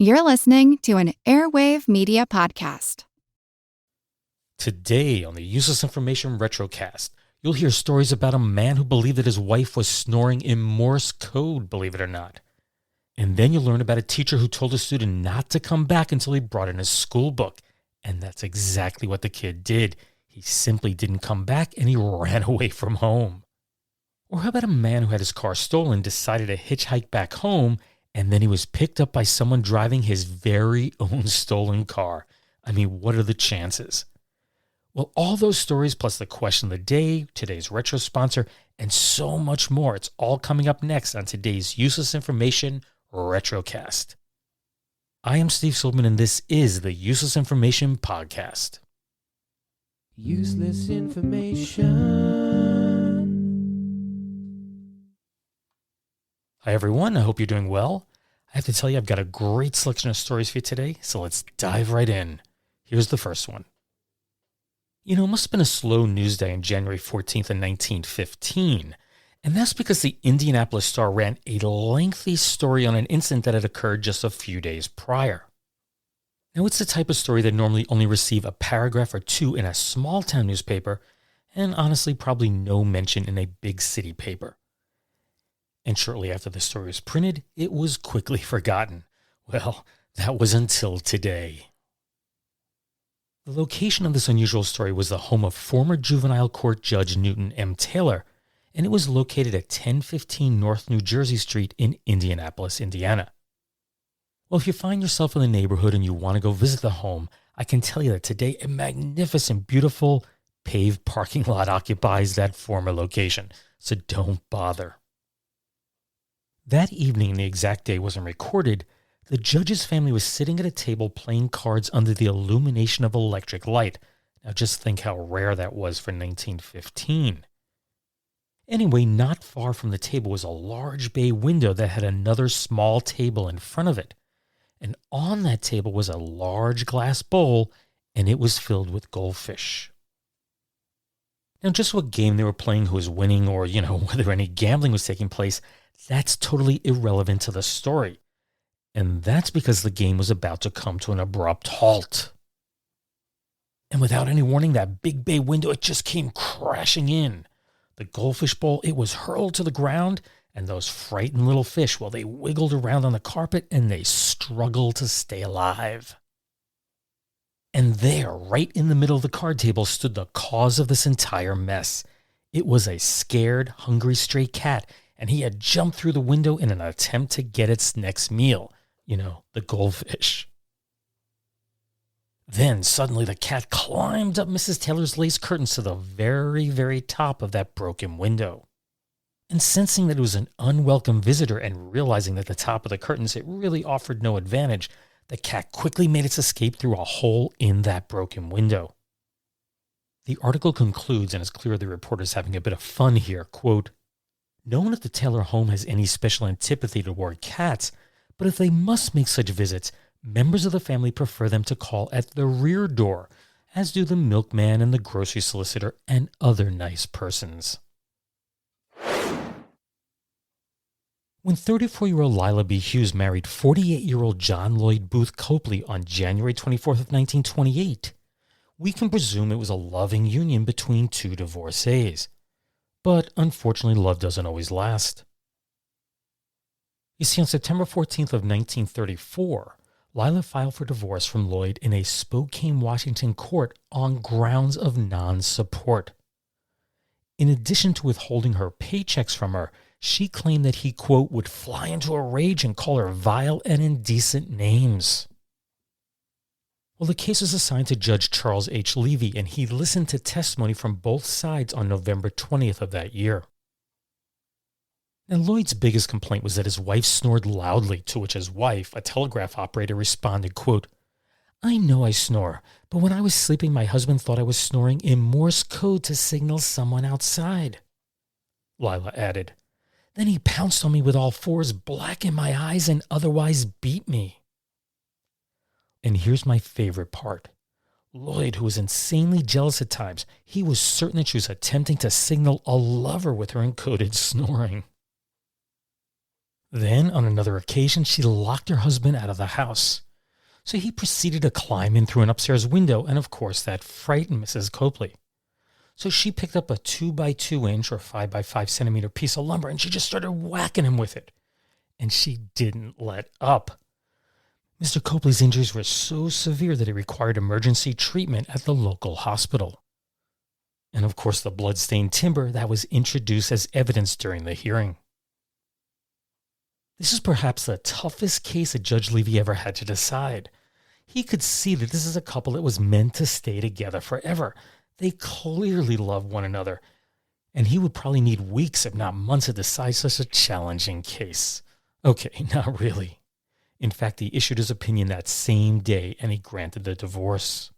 You're listening to an Airwave Media Podcast. Today on the Useless Information Retrocast, you'll hear stories about a man who believed that his wife was snoring in Morse code, believe it or not. And then you'll learn about a teacher who told a student not to come back until he brought in his school book. And that's exactly what the kid did. He simply didn't come back and he ran away from home. Or how about a man who had his car stolen, decided to hitchhike back home, and then he was picked up by someone driving his very own stolen car? I mean, what are the chances? Well, all those stories plus the question of the day, today's retro sponsor, and so much more. It's all coming up next on today's Useless Information Retrocast. I am Steve Silverman, and this is the Useless Information Podcast. Useless information. Hi, everyone. I hope you're doing well. I have to tell you, I've got a great selection of stories for you today, so let's dive right in. Here's the first one. You know, it must have been a slow news day on January 14th in 1915, and that's because the Indianapolis Star ran a lengthy story on an incident that had occurred just a few days prior. Now, it's the type of story that normally only receive a paragraph or two in a small-town newspaper, and honestly, probably no mention in a big city paper. And shortly after the story was printed, it was quickly forgotten. Well, that was until today. The location of this unusual story was the home of former juvenile court judge Newton M. Taylor, and it was located at 1015 North New Jersey Street in Indianapolis, Indiana. Well, if you find yourself in the neighborhood and you want to go visit the home, I can tell you that today a magnificent, beautiful, paved parking lot occupies that former location, so don't bother. That evening, the exact day wasn't recorded, the judge's family was sitting at a table playing cards under the illumination of electric light. Now just think how rare that was for 1915. Anyway, not far from the table was a large bay window that had another small table in front of it. And on that table was a large glass bowl, and it was filled with goldfish. Now, just what game they were playing, who was winning, or, whether any gambling was taking place, that's totally irrelevant to the story. And that's because the game was about to come to an abrupt halt. And without any warning, that big bay window, it just came crashing in. The goldfish bowl, it was hurled to the ground, and those frightened little fish, well, they wiggled around on the carpet and they struggled to stay alive. And there, right in the middle of the card table, stood the cause of this entire mess. It was a scared, hungry stray cat, and he had jumped through the window in an attempt to get its next meal, the goldfish. Then suddenly the cat climbed up Mrs. Taylor's lace curtains to the very, very top of that broken window. And sensing that it was an unwelcome visitor and realizing that the top of the curtains, it really offered no advantage, the cat quickly made its escape through a hole in that broken window. The article concludes, and it's clear the reporter's having a bit of fun here, quote, "No one at the Taylor home has any special antipathy toward cats, but if they must make such visits, members of the family prefer them to call at the rear door, as do the milkman and the grocery solicitor and other nice persons." When 34-year-old Lila B. Hughes married 48-year-old John Lloyd Booth Copley on January 24th of 1928, we can presume it was a loving union between two divorcees. But unfortunately, love doesn't always last. You see, on September 14th of 1934, Lila filed for divorce from Lloyd in a Spokane, Washington court on grounds of non-support. In addition to withholding her paychecks from her, she claimed that he, quote, would fly into a rage and call her vile and indecent names. Well, the case was assigned to Judge Charles H. Levy, and he listened to testimony from both sides on November 20th of that year. Now, Lloyd's biggest complaint was that his wife snored loudly, to which his wife, a telegraph operator, responded, quote, "I know I snore, but when I was sleeping, my husband thought I was snoring in Morse code to signal someone outside." Lila added, "Then he pounced on me with all fours, blackened my eyes, and otherwise beat me." And here's my favorite part. Lloyd, who was insanely jealous at times, he was certain that she was attempting to signal a lover with her encoded snoring. Then, on another occasion, she locked her husband out of the house. So he proceeded to climb in through an upstairs window, and of course that frightened Mrs. Copley. So she picked up a 2x2" or 5x5" piece of lumber, and she just started whacking him with it. And she didn't let up. Mr. Copley's injuries were so severe that he required emergency treatment at the local hospital. And of course the blood-stained timber that was introduced as evidence during the hearing. This is perhaps the toughest case that Judge Levy ever had to decide. He could see that this is a couple that was meant to stay together forever. They clearly love one another, and he would probably need weeks, if not months, to decide such a challenging case. Okay, not really. In fact, he issued his opinion that same day, and he granted the divorce.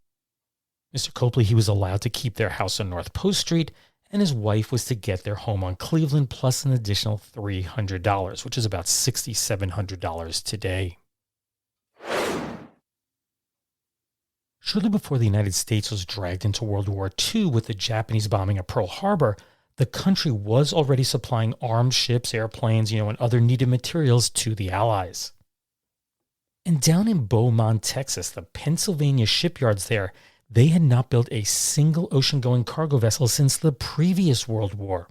Mr. Copley, he was allowed to keep their house on North Post Street, and his wife was to get their home on Cleveland plus an additional $300, which is about $6,700 today. Shortly before the United States was dragged into World War II with the Japanese bombing of Pearl Harbor, the country was already supplying armed ships, airplanes, and other needed materials to the Allies. And down in Beaumont, Texas, the Pennsylvania shipyards there, they had not built a single ocean-going cargo vessel since the previous World War.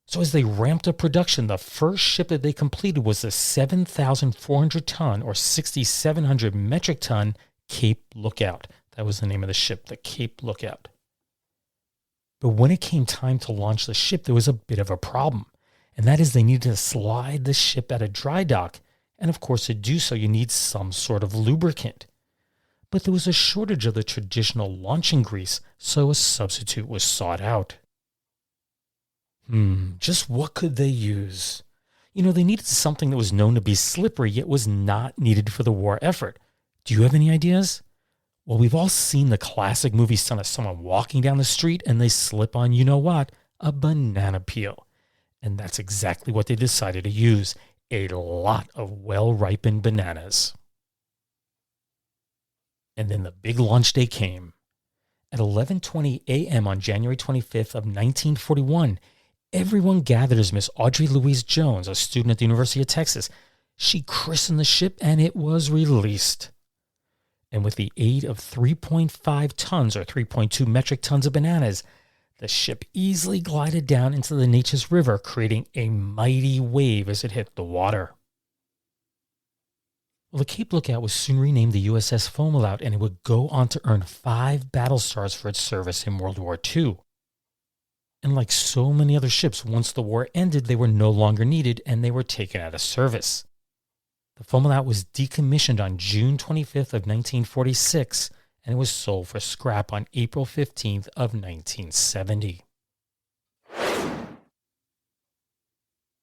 So as they ramped up production, the first ship that they completed was the 7,400-ton or 6,700 metric ton Cape Lookout. That was the name of the ship, the Cape Lookout. But when it came time to launch the ship, there was a bit of a problem. And that is they needed to slide the ship at a dry dock. And of course, to do so, you need some sort of lubricant. But there was a shortage of the traditional launching grease, so a substitute was sought out. Just what could they use? They needed something that was known to be slippery, yet was not needed for the war effort. Do you have any ideas? Well, we've all seen the classic movie son of someone walking down the street and they slip on, a banana peel. And that's exactly what they decided to use, a lot of well-ripened bananas. And then the big launch day came. At 11:20 a.m. on January 25th of 1941, everyone gathered as Miss Audrey Louise Jones, a student at the University of Texas. She christened the ship and it was released. And with the aid of 3.5 tons or 3.2 metric tons of bananas, the ship easily glided down into the Neches River, creating a mighty wave as it hit the water. Well, the Cape Lookout was soon renamed the USS Fomalhaut, and it would go on to earn 5 battle stars for its service in World War II. And like so many other ships, once the war ended, they were no longer needed and they were taken out of service. The Fomalhaut was decommissioned on June 25th of 1946, and it was sold for scrap on April 15th of 1970.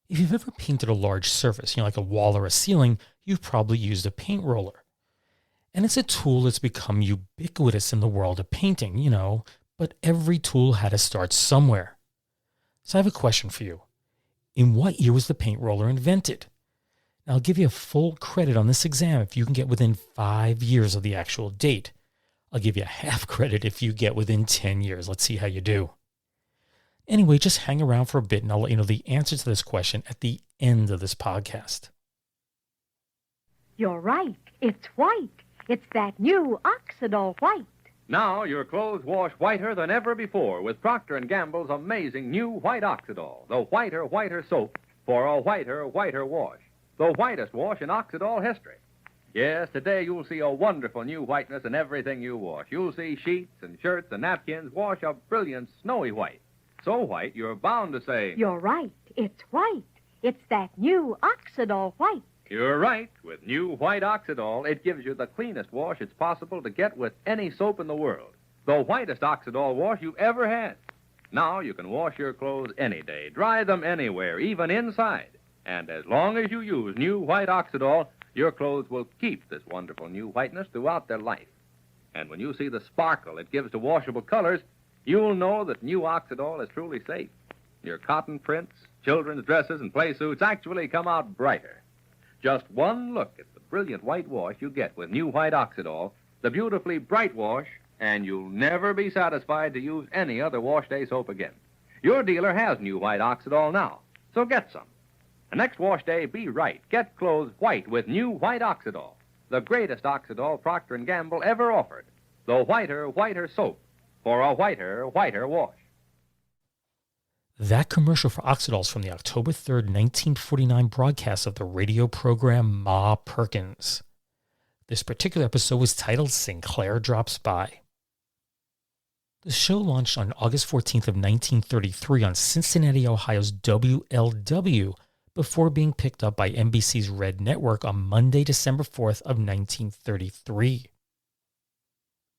If you've ever painted a large surface, like a wall or a ceiling, you've probably used a paint roller. And it's a tool that's become ubiquitous in the world of painting, but every tool had to start somewhere. So I have a question for you. In what year was the paint roller invented? Now, I'll give you a full credit on this exam if you can get within 5 years of the actual date. I'll give you a half credit if you get within 10 years. Let's see how you do. Anyway, just hang around for a bit and I'll let you know the answer to this question at the end of this podcast. You're right. It's white. It's that new Oxidol white. Now your clothes wash whiter than ever before with Procter & Gamble's amazing new White Oxidol, the whiter soap for a whiter wash. The whitest wash in Oxidol history. Yes, today you'll see a wonderful new whiteness in everything you wash. You'll see sheets and shirts and napkins wash a brilliant snowy white. So white, you're bound to say, You're right. It's white. It's that new Oxidol white. You're right. With new White Oxidol, it gives you the cleanest wash it's possible to get with any soap in the world. The whitest Oxidol wash you ever had. Now you can wash your clothes any day, dry them anywhere, even inside. And as long as you use new White Oxidol, your clothes will keep this wonderful new whiteness throughout their life. And when you see the sparkle it gives to washable colors, you'll know that new Oxidol is truly safe. Your cotton prints, children's dresses, and play suits actually come out brighter. Just one look at the brilliant white wash you get with new White Oxidol, the beautifully bright wash, and you'll never be satisfied to use any other wash day soap again. Your dealer has new White Oxidol now, so get some. And next wash day, be right. Get clothes white with new white Oxidol, the greatest Oxidol Procter & Gamble ever offered. The whiter soap for a whiter wash. That commercial for Oxidol is from the October 3rd, 1949 broadcast of the radio program Ma Perkins. This particular episode was titled Sinclair Drops By. The show launched on August 14th of 1933 on Cincinnati, Ohio's WLW before being picked up by NBC's Red Network on Monday, December 4th of 1933.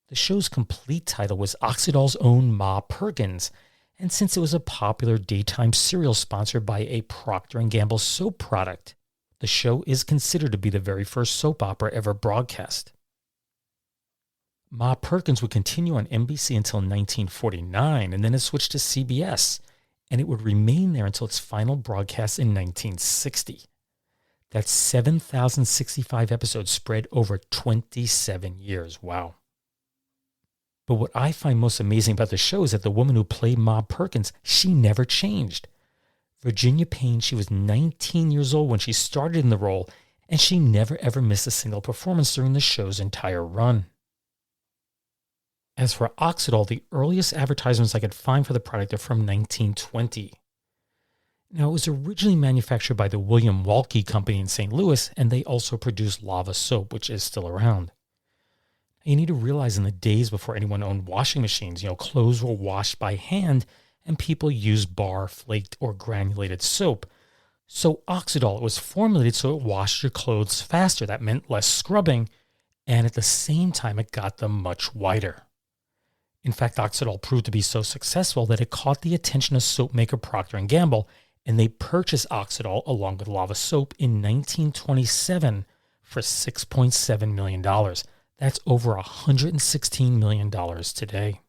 The show's complete title was Oxidol's Own Ma Perkins, and since it was a popular daytime serial sponsored by a Procter & Gamble soap product, the show is considered to be the very first soap opera ever broadcast. Ma Perkins would continue on NBC until 1949, and then it switched to CBS, and it would remain there until its final broadcast in 1960. That's 7,065 episodes spread over 27 years. Wow. But what I find most amazing about the show is that the woman who played Ma Perkins, she never changed. Virginia Payne, she was 19 years old when she started in the role, and she never ever missed a single performance during the show's entire run. As for Oxidol, the earliest advertisements I could find for the product are from 1920. Now, it was originally manufactured by the William Walke Company in St. Louis, and they also produced Lava soap, which is still around. You need to realize in the days before anyone owned washing machines, clothes were washed by hand and people used bar, flaked, or granulated soap. So Oxidol, it was formulated so it washed your clothes faster. That meant less scrubbing, and at the same time, it got them much whiter. In fact, Oxidol proved to be so successful that it caught the attention of soap maker Procter & Gamble, and they purchased Oxidol along with Lava soap in 1927 for $6.7 million. That's over $116 million today.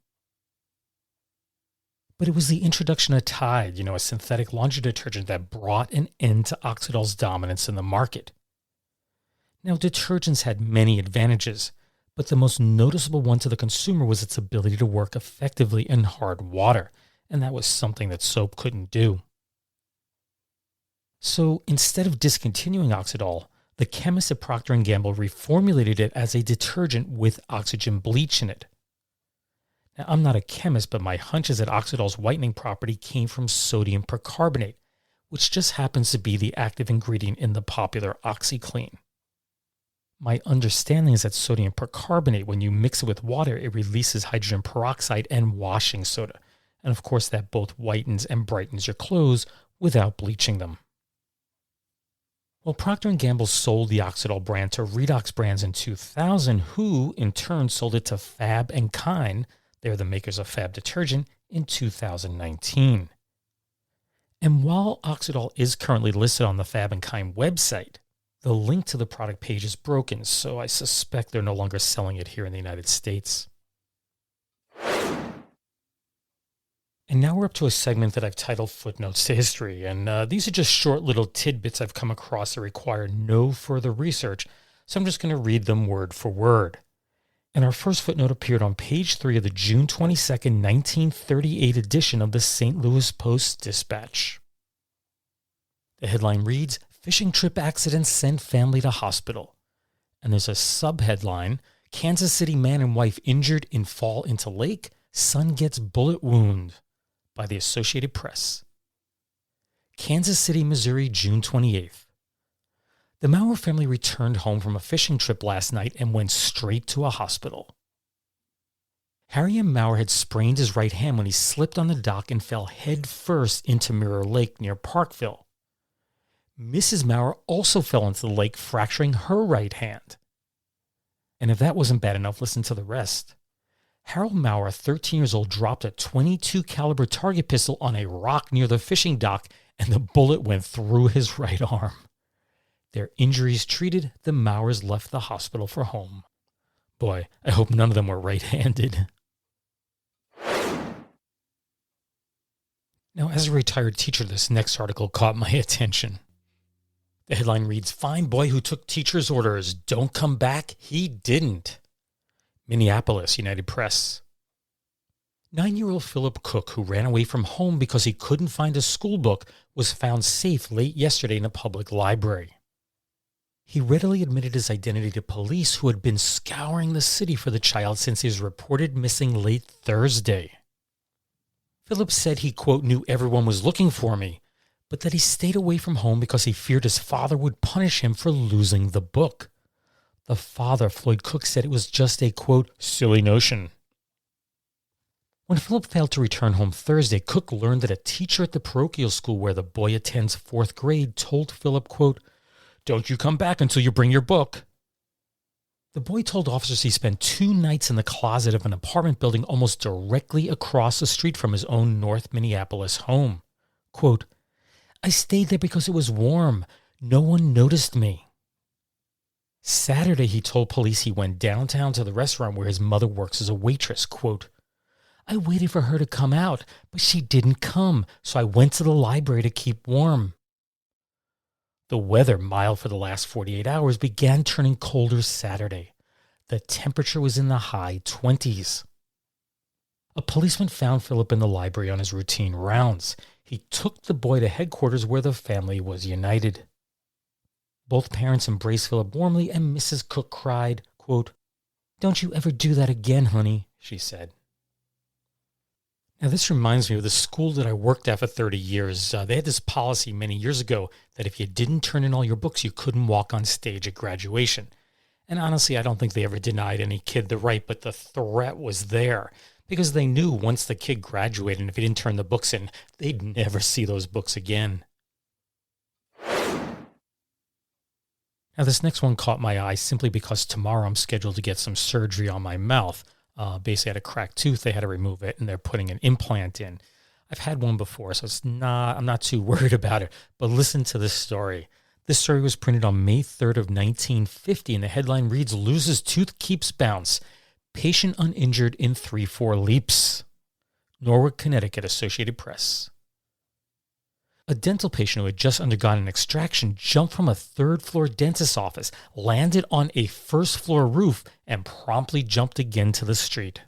But it was the introduction of Tide, a synthetic laundry detergent that brought an end to Oxidol's dominance in the market. Now, detergents had many advantages, but the most noticeable one to the consumer was its ability to work effectively in hard water, and that was something that soap couldn't do. So instead of discontinuing Oxidol, the chemists at Procter & Gamble reformulated it as a detergent with oxygen bleach in it. Now, I'm not a chemist, but my hunch is that Oxidol's whitening property came from sodium percarbonate, which just happens to be the active ingredient in the popular OxyClean. My understanding is that sodium percarbonate, when you mix it with water, it releases hydrogen peroxide and washing soda. And of course, that both whitens and brightens your clothes without bleaching them. Well, Procter & Gamble sold the Oxidol brand to Redox Brands in 2000, who in turn sold it to Fab and Kind, they're the makers of Fab detergent, in 2019. And while Oxidol is currently listed on the Fab and Kind website, the link to the product page is broken, so I suspect they're no longer selling it here in the United States. And now we're up to a segment that I've titled Footnotes to History, and these are just short little tidbits I've come across that require no further research, so I'm just going to read them word for word. And our first footnote appeared on page 3 of the June 22nd, 1938 edition of the St. Louis Post-Dispatch. The headline reads, "Fishing trip accidents send family to hospital." And there's a subheadline, "Kansas City man and wife injured in fall into lake, son gets bullet wound," by the Associated Press. Kansas City, Missouri, June 28th. The Maurer family returned home from a fishing trip last night and went straight to a hospital. Harry M. Maurer had sprained his right hand when he slipped on the dock and fell head first into Mirror Lake near Parkville. Mrs. Maurer also fell into the lake, fracturing her right hand. And if that wasn't bad enough, listen to the rest. Harold Maurer, 13 years old, dropped a .22 caliber target pistol on a rock near the fishing dock, and the bullet went through his right arm. Their injuries treated, the Maurers left the hospital for home. Boy, I hope none of them were right-handed. Now, as a retired teacher, this next article caught my attention. The headline reads, "Fine boy who took teacher's orders. Don't come back. He didn't." Minneapolis, United Press. 9-year-old Philip Cook, who ran away from home because he couldn't find a school book, was found safe late yesterday in a public library. He readily admitted his identity to police, who had been scouring the city for the child since he was reported missing late Thursday. Philip said he, quote, knew everyone was looking for me, but that he stayed away from home because he feared his father would punish him for losing the book. The father, Floyd Cook, said it was just a, quote, silly notion. When Philip failed to return home Thursday, Cook learned that a teacher at the parochial school where the boy attends 4th grade told Philip, quote, don't you come back until you bring your book. The boy told officers he spent 2 nights in the closet of an apartment building almost directly across the street from his own North Minneapolis home. Quote, I stayed there because it was warm. No one noticed me. Saturday, he told police he went downtown to the restaurant where his mother works as a waitress. Quote, I waited for her to come out, but she didn't come, so I went to the library to keep warm. The weather, mild for the last 48 hours, began turning colder Saturday. The temperature was in the high 20s. A policeman found Philip in the library on his routine rounds. He took the boy to headquarters where the family was united. Both parents embraced Philip warmly, and Mrs. Cook cried, quote, don't you ever do that again, honey, she said. Now, this reminds me of the school that I worked at for 30 years. They had this policy many years ago that if you didn't turn in all your books, you couldn't walk on stage at graduation. And honestly, I don't think they ever denied any kid the right, but the threat was there because they knew once the kid graduated, and if he didn't turn the books in, they'd never see those books again. Now, this next one caught my eye simply because tomorrow I'm scheduled to get some surgery on my mouth. Basically, I had a cracked tooth. They had to remove it, and they're putting an implant in. I've had one before, so I'm not too worried about it. But listen to this story. This story was printed on May 3rd of 1950, and the headline reads, Loses Tooth Keeps Bounce. Patient Uninjured in 3-4 Leaps. Norwood, Connecticut, Associated Press. A dental patient who had just undergone an extraction jumped from a 3rd-floor dentist's office, landed on a 1st-floor roof, and promptly jumped again to the street.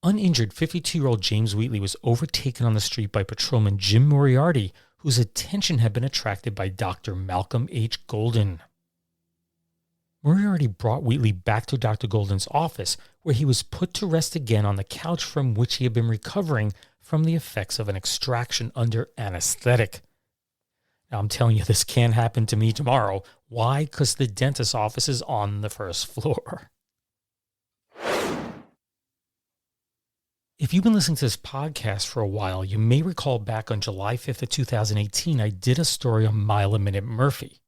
Uninjured 52-year-old James Wheatley was overtaken on the street by patrolman Jim Moriarty, whose attention had been attracted by Dr. Malcolm H. Golden. Moriarty brought Wheatley back to Dr. Golden's office, where he was put to rest again on the couch from which he had been recovering from the effects of an extraction under anesthetic. Now, I'm telling you, this can't happen to me tomorrow. Why? Because the dentist's office is on the 1st floor. If you've been listening to this podcast for a while, you may recall back on July 5th of 2018, I did a story on Mile a Minute Murphy.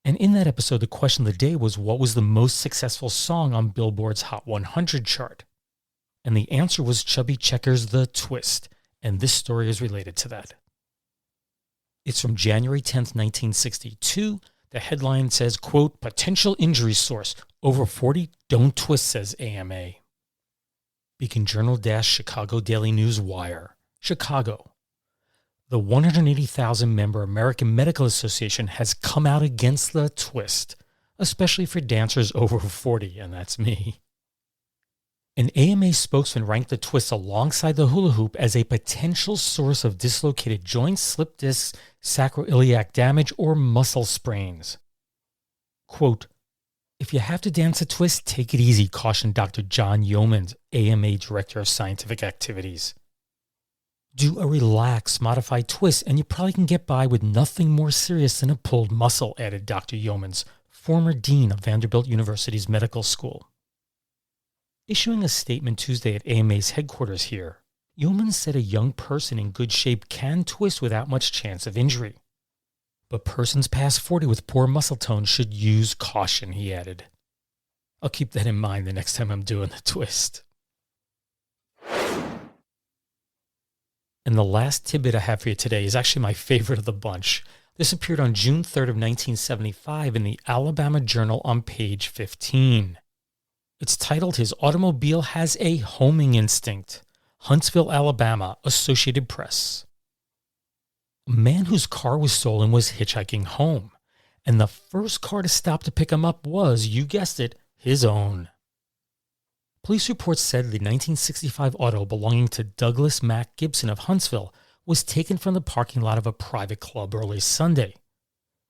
And in that episode, the question of the day was, what was the most successful song on Billboard's Hot 100 chart? And the answer was Chubby Checker's The Twist, and this story is related to that. It's from January 10th, 1962. The headline says, quote, potential injury source, over 40, don't twist, says AMA. Beacon Journal - Chicago Daily News Wire, Chicago. The 180,000-member American Medical Association has come out against the twist, especially for dancers over 40, and that's me. An AMA spokesman ranked the twist alongside the hula hoop as a potential source of dislocated joints, slip discs, sacroiliac damage, or muscle sprains. Quote, if you have to dance a twist, take it easy, cautioned Dr. John Yeomans, AMA Director of Scientific Activities. Do a relaxed, modified twist, and you probably can get by with nothing more serious than a pulled muscle, added Dr. Yeomans, former dean of Vanderbilt University's medical school. Issuing a statement Tuesday at AMA's headquarters here, Yeomans said a young person in good shape can twist without much chance of injury. But persons past 40 with poor muscle tone should use caution, he added. I'll keep that in mind the next time I'm doing the twist. And the last tidbit I have for you today is actually my favorite of the bunch. This appeared on June 3rd of 1975 in the Alabama Journal on page 15. It's titled, His Automobile Has a Homing Instinct. Huntsville, Alabama, Associated Press. A man whose car was stolen was hitchhiking home, and the first car to stop to pick him up was, you guessed it, his own. Police reports said the 1965 auto belonging to Douglas Mack Gibson of Huntsville was taken from the parking lot of a private club early Sunday.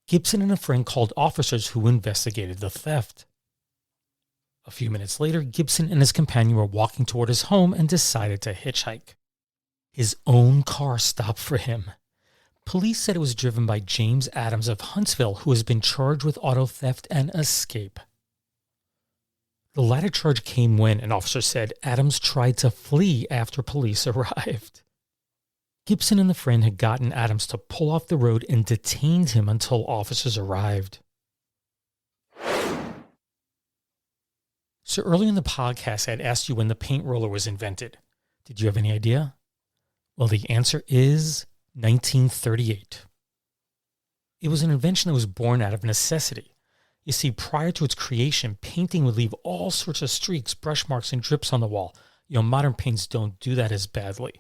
Gibson and a friend called officers who investigated the theft. A few minutes later, Gibson and his companion were walking toward his home and decided to hitchhike. His own car stopped for him. Police said it was driven by James Adams of Huntsville, who has been charged with auto theft and escape. The latter charge came when, an officer said, Adams tried to flee after police arrived. Gibson and the friend had gotten Adams to pull off the road and detained him until officers arrived. So earlier in the podcast, I had asked you when the paint roller was invented. Did you have any idea? Well, the answer is 1938. It was an invention that was born out of necessity. You see, prior to its creation, painting would leave all sorts of streaks, brush marks, and drips on the wall. Modern paints don't do that as badly.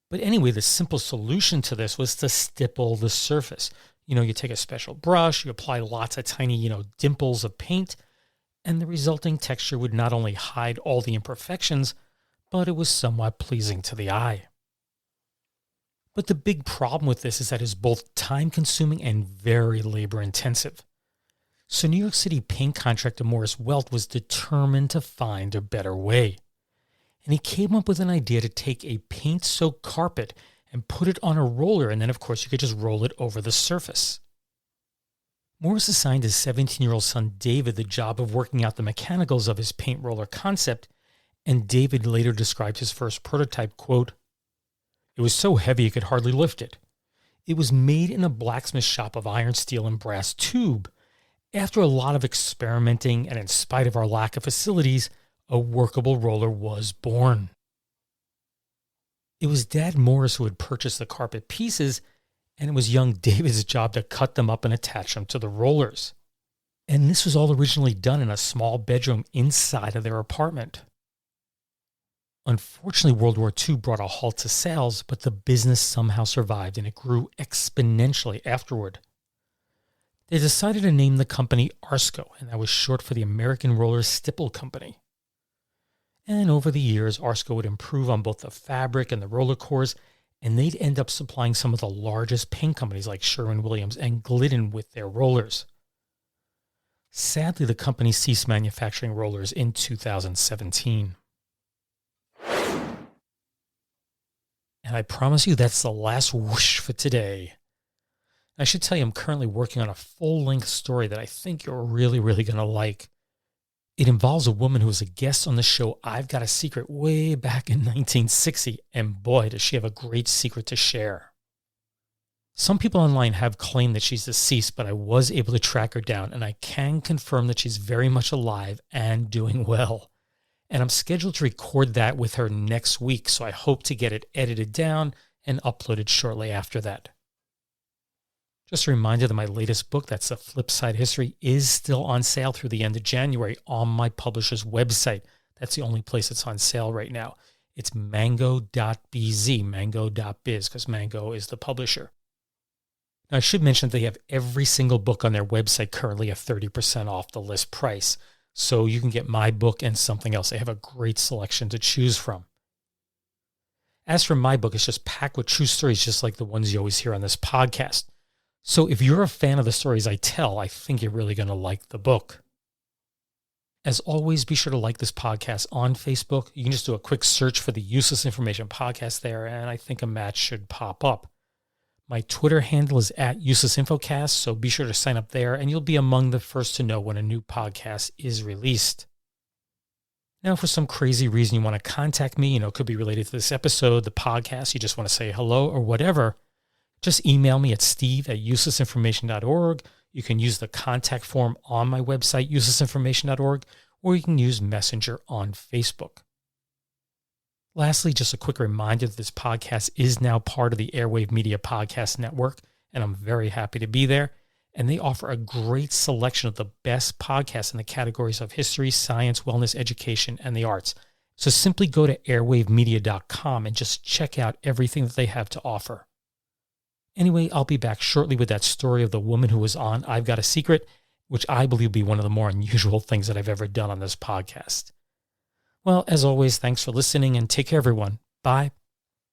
But anyway, the simple solution to this was to stipple the surface. You take a special brush, you apply lots of tiny, dimples of paint, and the resulting texture would not only hide all the imperfections, but it was somewhat pleasing to the eye. But the big problem with this is that it's both time-consuming and very labor-intensive. So New York City paint contractor Morse was determined to find a better way. And he came up with an idea to take a paint-soaked carpet and put it on a roller, and then, of course, you could just roll it over the surface. Morse assigned his 17-year-old son David the job of working out the mechanicals of his paint roller concept, and David later described his first prototype, quote, "It was so heavy you could hardly lift it. It was made in a blacksmith shop of iron, steel, and brass tube. After a lot of experimenting, and in spite of our lack of facilities, a workable roller was born." It was Dad Morse who had purchased the carpet pieces, and it was young David's job to cut them up and attach them to the rollers. And this was all originally done in a small bedroom inside of their apartment. Unfortunately, World War II brought a halt to sales, but the business somehow survived, and it grew exponentially afterward. They decided to name the company Arsco, and that was short for the American Roller Stipple Company. And over the years, Arsco would improve on both the fabric and the roller cores, and they'd end up supplying some of the largest paint companies like Sherwin-Williams and Glidden with their rollers. Sadly, the company ceased manufacturing rollers in 2017. And I promise you that's the last whoosh for today. I should tell you I'm currently working on a full-length story that I think you're really, really going to like. It involves a woman who was a guest on the show I've Got a Secret way back in 1960, and boy, does she have a great secret to share. Some people online have claimed that she's deceased, but I was able to track her down, and I can confirm that she's very much alive and doing well. And I'm scheduled to record that with her next week, so I hope to get it edited down and uploaded shortly after that. Just a reminder that my latest book, that's The Flip Side History, is still on sale through the end of January on my publisher's website. That's the only place it's on sale right now. It's mango.bz, mango.biz, because Mango is the publisher. Now, I should mention that they have every single book on their website currently at 30% off the list price. So you can get my book and something else. They have a great selection to choose from. As for my book, it's just packed with true stories, just like the ones you always hear on this podcast. So if you're a fan of the stories I tell, I think you're really going to like the book. As always, be sure to like this podcast on Facebook. You can just do a quick search for the Useless Information Podcast there, and I think a match should pop up. My Twitter handle is @UselessInfoCast, so be sure to sign up there, and you'll be among the first to know when a new podcast is released. Now, for some crazy reason you want to contact me, it could be related to this episode, the podcast, you just want to say hello or whatever, just email me at steve@uselessinformation.org. You can use the contact form on my website, uselessinformation.org, or you can use Messenger on Facebook. Lastly, just a quick reminder that this podcast is now part of the Airwave Media Podcast Network, and I'm very happy to be there. And they offer a great selection of the best podcasts in the categories of history, science, wellness, education, and the arts. So simply go to airwavemedia.com and just check out everything that they have to offer. Anyway, I'll be back shortly with that story of the woman who was on I've Got a Secret, which I believe will be one of the more unusual things that I've ever done on this podcast. Well, as always, thanks for listening and take care, everyone. Bye.